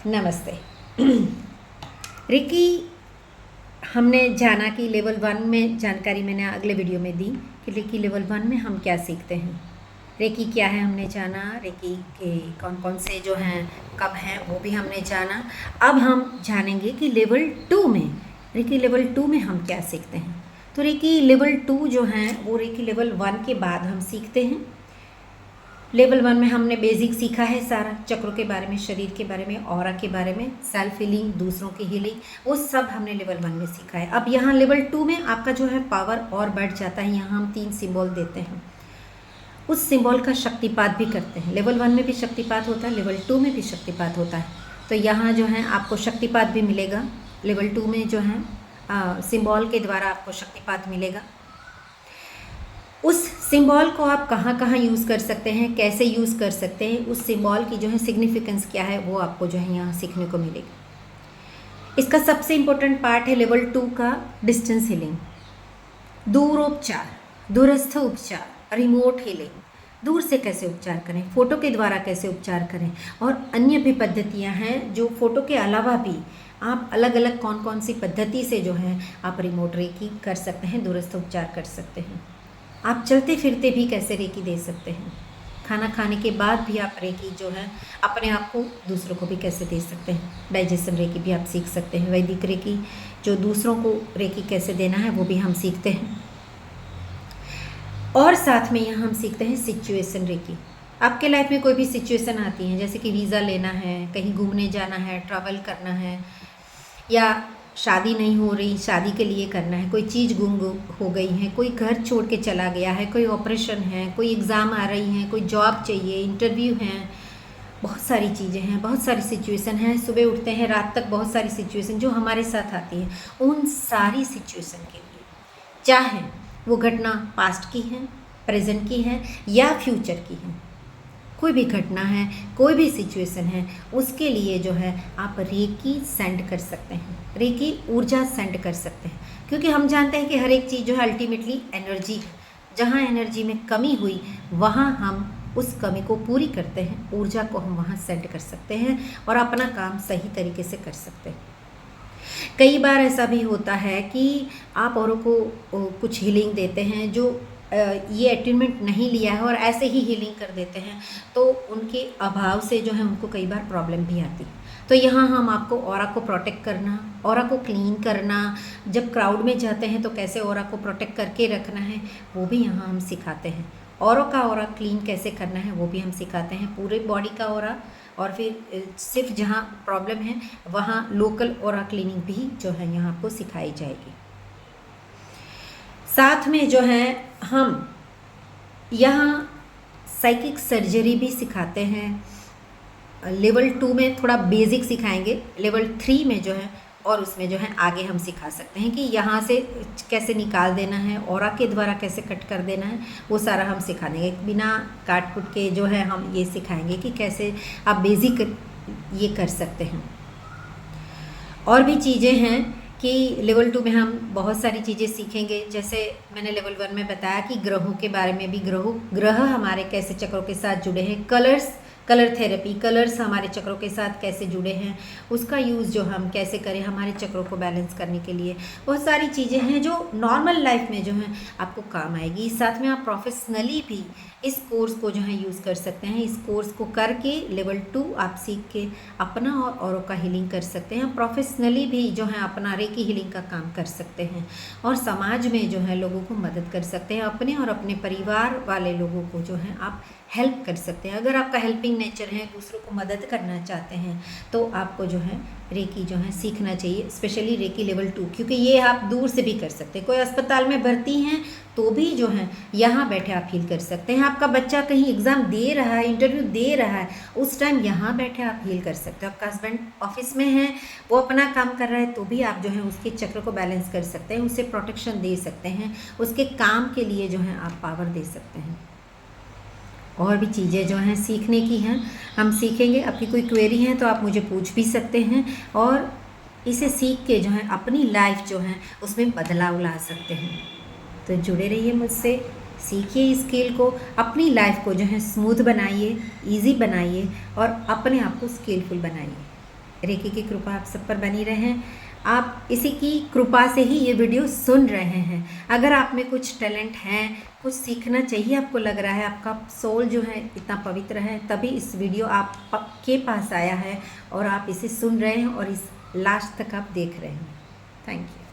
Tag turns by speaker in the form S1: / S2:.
S1: नमस्ते। रिकी हमने जाना कि लेवल 1 में जानकारी मैंने अगले वीडियो में दी कि रिकी लेवल 1 में हम क्या सीखते हैं। रेकी क्या है हमने जाना, रेकी के कौन कौन से जो हैं कब हैं वो भी हमने जाना। अब हम जानेंगे कि लेवल 2 में, रेकी लेवल 2 में हम क्या सीखते हैं। तो रेकी लेवल 2 जो हैं वो रेकी लेवल 1 के बाद हम सीखते हैं। लेवल 1 में हमने बेसिक सीखा है सारा, चक्रों के बारे में, शरीर के बारे में, ऑरा के बारे में, सेल्फ हीलिंग, दूसरों की हीलिंग, वो सब हमने लेवल 1 में सीखा है। अब यहाँ लेवल 2 में आपका जो है पावर और बढ़ जाता है। यहाँ हम 3 सिंबल देते हैं, उस सिंबल का शक्तिपात भी करते हैं। लेवल 1 में भी शक्तिपात होता है, लेवल 2 में भी शक्तिपात होता है। तो यहाँ जो है आपको शक्तिपात भी मिलेगा। लेवल 2 में जो है सिंबल के द्वारा आपको शक्तिपात मिलेगा। उस सिंबल को आप कहाँ कहाँ यूज़ कर सकते हैं, कैसे यूज़ कर सकते हैं, उस सिंबल की जो है सिग्निफिकेंस क्या है, वो आपको जो है यहाँ सीखने को मिलेगा। इसका सबसे इम्पोर्टेंट पार्ट है लेवल 2 का डिस्टेंस हीलिंग, दूरोपचार, दूरस्थ उपचार, रिमोट हीलिंग। दूर से कैसे उपचार करें, फ़ोटो के द्वारा कैसे उपचार करें, और अन्य भी पद्धतियाँ हैं जो फ़ोटो के अलावा भी आप अलग अलग कौन कौन सी पद्धति से जो है आप रिमोट रेकी कर सकते हैं, दूरस्थ उपचार कर सकते हैं। आप चलते फिरते भी कैसे रेकी दे सकते हैं। खाना खाने के बाद भी आप रेकी जो है अपने आप को, दूसरों को भी कैसे दे सकते हैं। डाइजेशन रेकी भी आप सीख सकते हैं। वैदिक रेकी जो दूसरों को रेकी कैसे देना है वो भी हम सीखते हैं। और साथ में यहाँ हम सीखते हैं सिचुएशन रेकी। आपके लाइफ में कोई भी सिचुएशन आती है, जैसे कि वीज़ा लेना है, कहीं घूमने जाना है, ट्रैवल करना है, या शादी नहीं हो रही, शादी के लिए करना है, कोई चीज़ गुम हो गई है, कोई घर छोड़ के चला गया है, कोई ऑपरेशन है, कोई एग्ज़ाम आ रही है, कोई जॉब चाहिए, इंटरव्यू है, बहुत सारी चीज़ें हैं, बहुत सारी सिचुएशन हैं। सुबह उठते हैं रात तक बहुत सारी सिचुएशन जो हमारे साथ आती हैं। उन सारी सिचुएशन के लिए, चाहे वो घटना पास्ट की है, प्रेजेंट की है या फ्यूचर की है, कोई भी घटना है, कोई भी सिचुएशन है, उसके लिए जो है आप रेकी सेंड कर सकते हैं, रेकी ऊर्जा सेंड कर सकते हैं। क्योंकि हम जानते हैं कि हर एक चीज़ जो है अल्टीमेटली एनर्जी है। जहाँ एनर्जी में कमी हुई वहाँ हम उस कमी को पूरी करते हैं, ऊर्जा को हम वहाँ सेंड कर सकते हैं और अपना काम सही तरीके से कर सकते हैं। कई बार ऐसा भी होता है कि आप औरों को कुछ हीलिंग देते हैं जो ये अटेनमेंट नहीं लिया है और ऐसे ही हीलिंग कर देते हैं, तो उनके अभाव से जो है उनको कई बार प्रॉब्लम भी आती है। तो यहाँ हम आपको ऑरा को प्रोटेक्ट करना, ऑरा को क्लीन करना, जब क्राउड में जाते हैं तो कैसे ऑरा को प्रोटेक्ट करके रखना है वो भी यहाँ हम सिखाते हैं। औरों का ऑरा क्लीन कैसे करना है वो भी हम सिखाते हैं, पूरे बॉडी का ऑरा, और फिर सिर्फ जहाँ प्रॉब्लम है वहाँ लोकल ऑरा क्लीनिंग भी जो है यहाँ आपको सिखाई जाएगी। साथ में जो है हम यहाँ साइकिक सर्जरी भी सिखाते हैं। लेवल 2 में थोड़ा बेसिक सिखाएंगे, लेवल 3 में जो है और उसमें जो है आगे हम सिखा सकते हैं कि यहाँ से कैसे निकाल देना है, ऑरा के द्वारा कैसे कट कर देना है, वो सारा हम सिखा देंगे। बिना काट कुट के जो है हम ये सिखाएंगे कि कैसे आप बेसिक ये कर सकते हैं। और भी चीज़ें हैं कि लेवल 2 में हम बहुत सारी चीज़ें सीखेंगे। जैसे मैंने लेवल 1 में बताया कि ग्रहों के बारे में भी, ग्रह हमारे कैसे चक्रों के साथ जुड़े हैं, कलर थेरेपी, कलर्स हमारे चक्रों के साथ कैसे जुड़े हैं, उसका यूज़ जो हम कैसे करें हमारे चक्रों को बैलेंस करने के लिए। बहुत सारी चीज़ें हैं जो नॉर्मल लाइफ में जो है आपको काम आएगी। साथ में आप प्रोफेशनली भी इस कोर्स को जो है यूज़ कर सकते हैं। इस कोर्स को करके लेवल 2 आप सीख के अपना और औरों का हीलिंग कर सकते हैं। प्रोफेशनली भी जो है अपना रेकी हीलिंग का काम कर सकते हैं और समाज में जो है लोगों को मदद कर सकते हैं। अपने और अपने परिवार वाले लोगों को जो है आप हेल्प कर सकते हैं। अगर आपका हेल्पिंग नेचर है, दूसरों को मदद करना चाहते हैं, तो आपको जो है रेकी जो है सीखना चाहिए, स्पेशली रेकी लेवल 2, क्योंकि ये आप दूर से भी कर सकते हैं। कोई अस्पताल में भर्ती हैं तो भी जो है यहाँ बैठे आप हील कर सकते हैं। आपका बच्चा कहीं एग्ज़ाम दे रहा है, इंटरव्यू दे रहा है, उस टाइम यहाँ बैठे आप हील कर सकते हैं। आपका हस्बैंड ऑफिस में है, वो अपना काम कर रहा है, तो भी आप जो है उसके चक्र को बैलेंस कर सकते हैं, उसे प्रोटेक्शन दे सकते हैं, उसके काम के लिए जो है आप पावर दे सकते हैं। और भी चीज़ें जो हैं सीखने की हैं, हम सीखेंगे। आपकी कोई क्वेरी है तो आप मुझे पूछ भी सकते हैं और इसे सीख के जो है अपनी लाइफ जो है उसमें बदलाव ला सकते हैं। तो जुड़े रहिए मुझसे, सीखिए इस स्किल को, अपनी लाइफ को जो है स्मूथ बनाइए, इजी बनाइए और अपने आप को स्किलफुल बनाइए। रेकी की कृपा आप सब पर बनी रहे। आप इसी की कृपा से ही ये वीडियो सुन रहे हैं। अगर आप में कुछ टैलेंट है, कुछ सीखना चाहिए, आपको लग रहा है आपका सोल जो है इतना पवित्र है, तभी इस वीडियो आप के पास आया है और आप इसे सुन रहे हैं और इस लास्ट तक आप देख रहे हैं। Thank you.